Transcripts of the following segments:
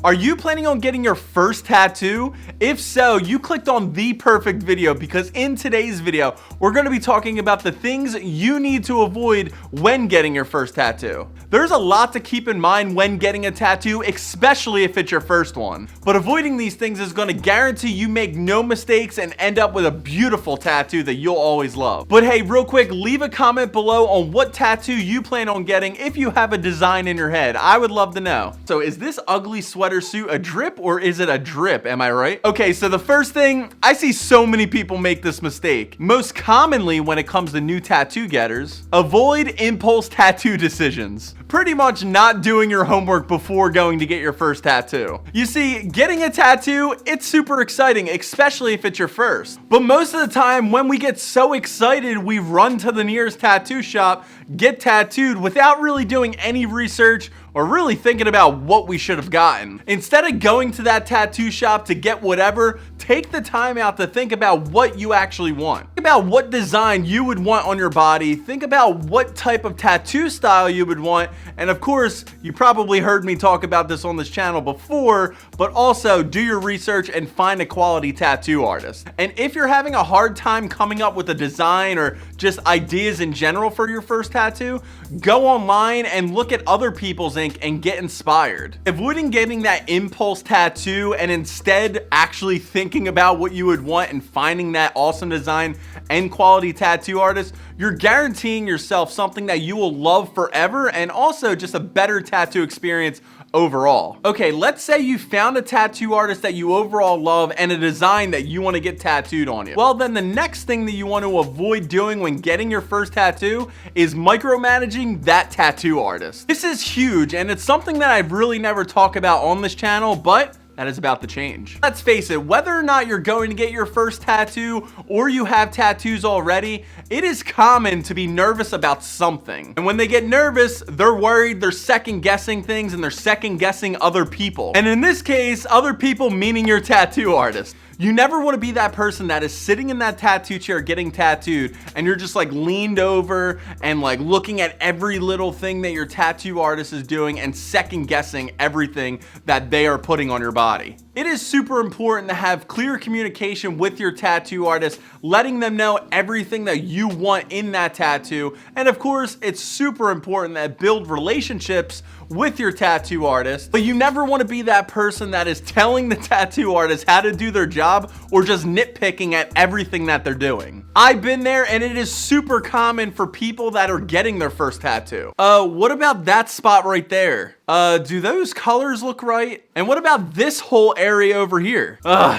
Are you planning on getting your first tattoo? If so, you clicked on the perfect video, because in today's video, we're going to be talking about the things you need to avoid when getting your first tattoo. There's a lot to keep in mind when getting a tattoo, especially if it's your first one. But avoiding these things is going to guarantee you make no mistakes and end up with a beautiful tattoo that you'll always love. But hey, real quick, leave a comment below on what tattoo you plan on getting if you have a design in your head. I would love to know. So is this ugly sweater suit a drip or is it a drip? Am I right? Okay, so the first thing, I see so many people make this mistake. Most commonly when it comes to new tattoo getters, avoid impulse tattoo decisions. Pretty much not doing your homework before going to get your first tattoo. You see, getting a tattoo, it's super exciting, especially if it's your first. But most of the time when we get so excited, we run to the nearest tattoo shop, get tattooed without really doing any research or really thinking about what we should have gotten. Instead of going to that tattoo shop to get whatever, take the time out to think about what you actually want. Think about what design you would want on your body. Think about what type of tattoo style you would want. And of course, you probably heard me talk about this on this channel before, but also do your research and find a quality tattoo artist. And if you're having a hard time coming up with a design or just ideas in general for your first tattoo, go online and look at other people's ink and get inspired. Avoiding getting that impulse tattoo and instead actually thinking about what you would want and finding that awesome design and quality tattoo artist, you're guaranteeing yourself something that you will love forever and also just a better tattoo experience overall. Okay, let's say you found a tattoo artist that you overall love and a design that you want to get tattooed on you. Well, then the next thing that you want to avoid doing when getting your first tattoo is micromanaging that tattoo artist. This is huge and it's something that I've really never talked about on this channel, but that is about to change. Let's face it, whether or not you're going to get your first tattoo or you have tattoos already, it is common to be nervous about something. And when they get nervous, they're worried, they're second guessing things, and they're second guessing other people. And in this case, other people meaning your tattoo artist. You never want to be that person that is sitting in that tattoo chair getting tattooed and you're just like leaned over and like looking at every little thing that your tattoo artist is doing and second guessing everything that they are putting on your body. It is super important to have clear communication with your tattoo artist, letting them know everything that you want in that tattoo. And of course, it's super important that build relationships with your tattoo artist, but you never want to be that person that is telling the tattoo artist how to do their job or just nitpicking at everything that they're doing. I've been there and it is super common for people that are getting their first tattoo. What about that spot right there? Do those colors look right? And what about this whole area over here?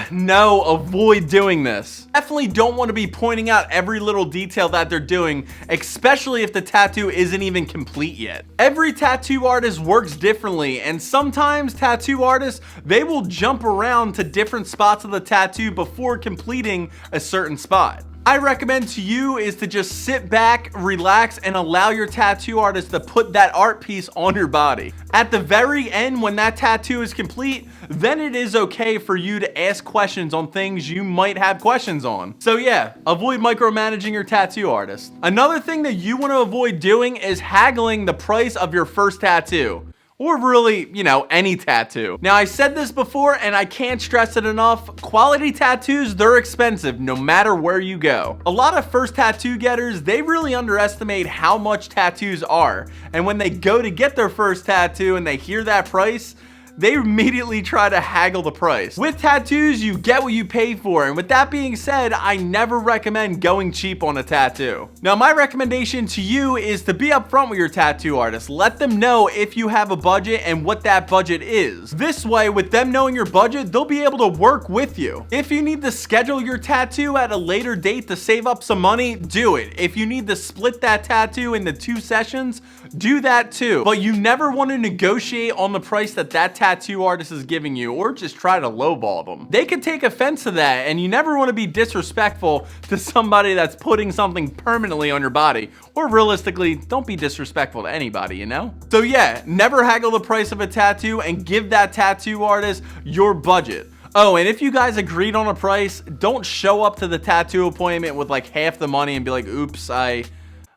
No, avoid doing this. Definitely don't want to be pointing out every little detail that they're doing, especially if the tattoo isn't even complete yet. Every tattoo artist works differently, and sometimes tattoo artists, they will jump around to different spots of the tattoo before completing a certain spot. I recommend to you is to just sit back, relax, and allow your tattoo artist to put that art piece on your body. At the very end, when that tattoo is complete, then it is okay for you to ask questions on things you might have questions on. So yeah, avoid micromanaging your tattoo artist. Another thing that you want to avoid doing is haggling the price of your first tattoo. Or really, you know, any tattoo. Now, I said this before and I can't stress it enough. Quality tattoos, they're expensive no matter where you go. A lot of first tattoo getters, they really underestimate how much tattoos are. And when they go to get their first tattoo and they hear that price, they immediately try to haggle the price. With tattoos, you get what you pay for. And with that being said, I never recommend going cheap on a tattoo. Now, my recommendation to you is to be upfront with your tattoo artist. Let them know if you have a budget and what that budget is. This way, with them knowing your budget, they'll be able to work with you. If you need to schedule your tattoo at a later date to save up some money, do it. If you need to split that tattoo into 2 sessions, do that too. But you never want to negotiate on the price that tattoo artist is giving you, or just try to lowball them. They could take offense to that, and you never want to be disrespectful to somebody that's putting something permanently on your body. Or realistically, don't be disrespectful to anybody, you know? So yeah, never haggle the price of a tattoo and give that tattoo artist your budget. Oh, and if you guys agreed on a price, don't show up to the tattoo appointment with like half the money and be like, oops, I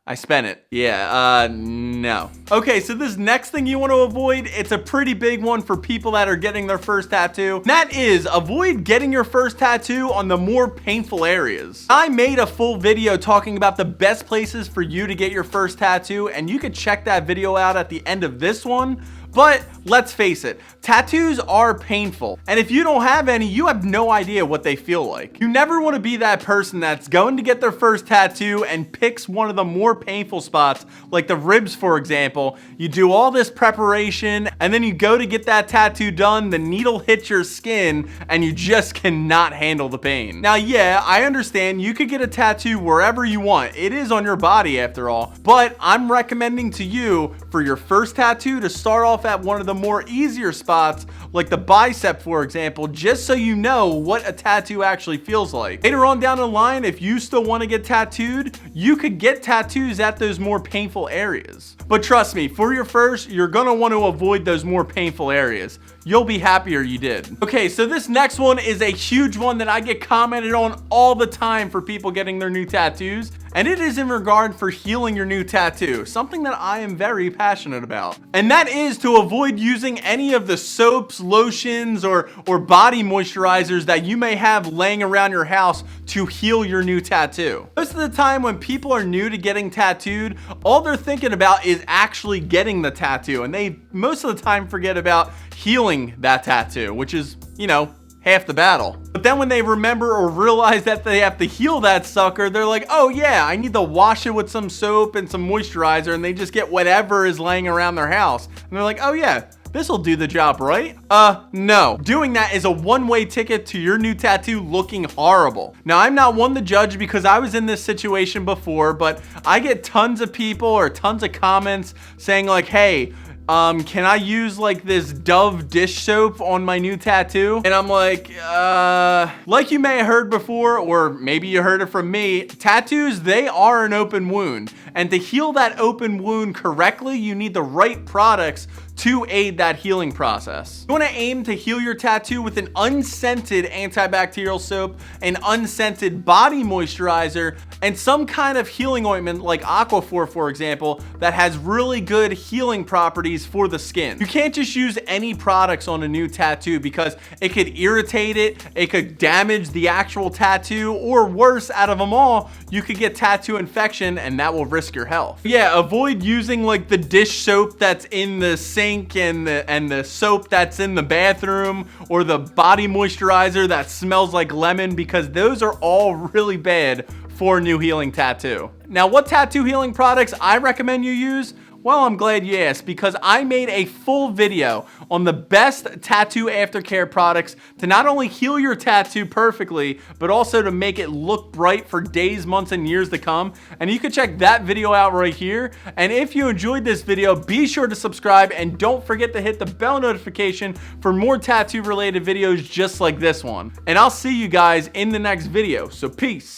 I spent it. Yeah, no. Okay, so this next thing you want to avoid, it's a pretty big one for people that are getting their first tattoo. And that is, avoid getting your first tattoo on the more painful areas. I made a full video talking about the best places for you to get your first tattoo, and you could check that video out at the end of this one. But let's face it, tattoos are painful. And if you don't have any, you have no idea what they feel like. You never want to be that person that's going to get their first tattoo and picks one of the more painful spots, like the ribs, for example. You do all this preparation, and then you go to get that tattoo done, the needle hits your skin, and you just cannot handle the pain. Now, yeah, I understand you could get a tattoo wherever you want. It is on your body after all. But I'm recommending to you, for your first tattoo, to start off at one of the more easier spots, like the bicep, for example, just so you know what a tattoo actually feels like. Later on down the line, if you still want to get tattooed, you could get tattoos at those more painful areas. But trust me, for your first, you're gonna want to avoid those more painful areas. You'll be happier you did. Okay, so this next one is a huge one that I get commented on all the time for people getting their new tattoos, and it is in regard for healing your new tattoo, something that I am very passionate about. And that is to avoid using any of the soaps, lotions, or body moisturizers that you may have laying around your house to heal your new tattoo. Most of the time when people are new to getting tattooed, all they're thinking about is actually getting the tattoo, and they most of the time forget about healing that tattoo, which is, you know, half the battle. But then when they remember or realize that they have to heal that sucker, they're like, oh yeah, I need to wash it with some soap and some moisturizer, and they just get whatever is laying around their house. And they're like, oh yeah, this'll do the job, right? No. Doing that is a one-way ticket to your new tattoo looking horrible. Now, I'm not one to judge because I was in this situation before, but I get tons of people or tons of comments saying like, hey, can I use like this Dove dish soap on my new tattoo? And I'm like you may have heard before, or maybe you heard it from me, tattoos, they are an open wound. And to heal that open wound correctly, you need the right products to aid that healing process. You want to aim to heal your tattoo with an unscented antibacterial soap, an unscented body moisturizer, and some kind of healing ointment like Aquaphor, for example, that has really good healing properties for the skin. You can't just use any products on a new tattoo because it could irritate it, it could damage the actual tattoo, or worse, out of them all, you could get tattoo infection and that will risk your health. Yeah, avoid using like the dish soap that's in the sink and the soap that's in the bathroom, or the body moisturizer that smells like lemon, because those are all really bad for a new healing tattoo. Now, what tattoo healing products I recommend you use? Well, I'm glad you asked, because I made a full video on the best tattoo aftercare products to not only heal your tattoo perfectly, but also to make it look bright for days, months, and years to come. And you can check that video out right here. And if you enjoyed this video, be sure to subscribe and don't forget to hit the bell notification for more tattoo related videos just like this one. And I'll see you guys in the next video. So peace.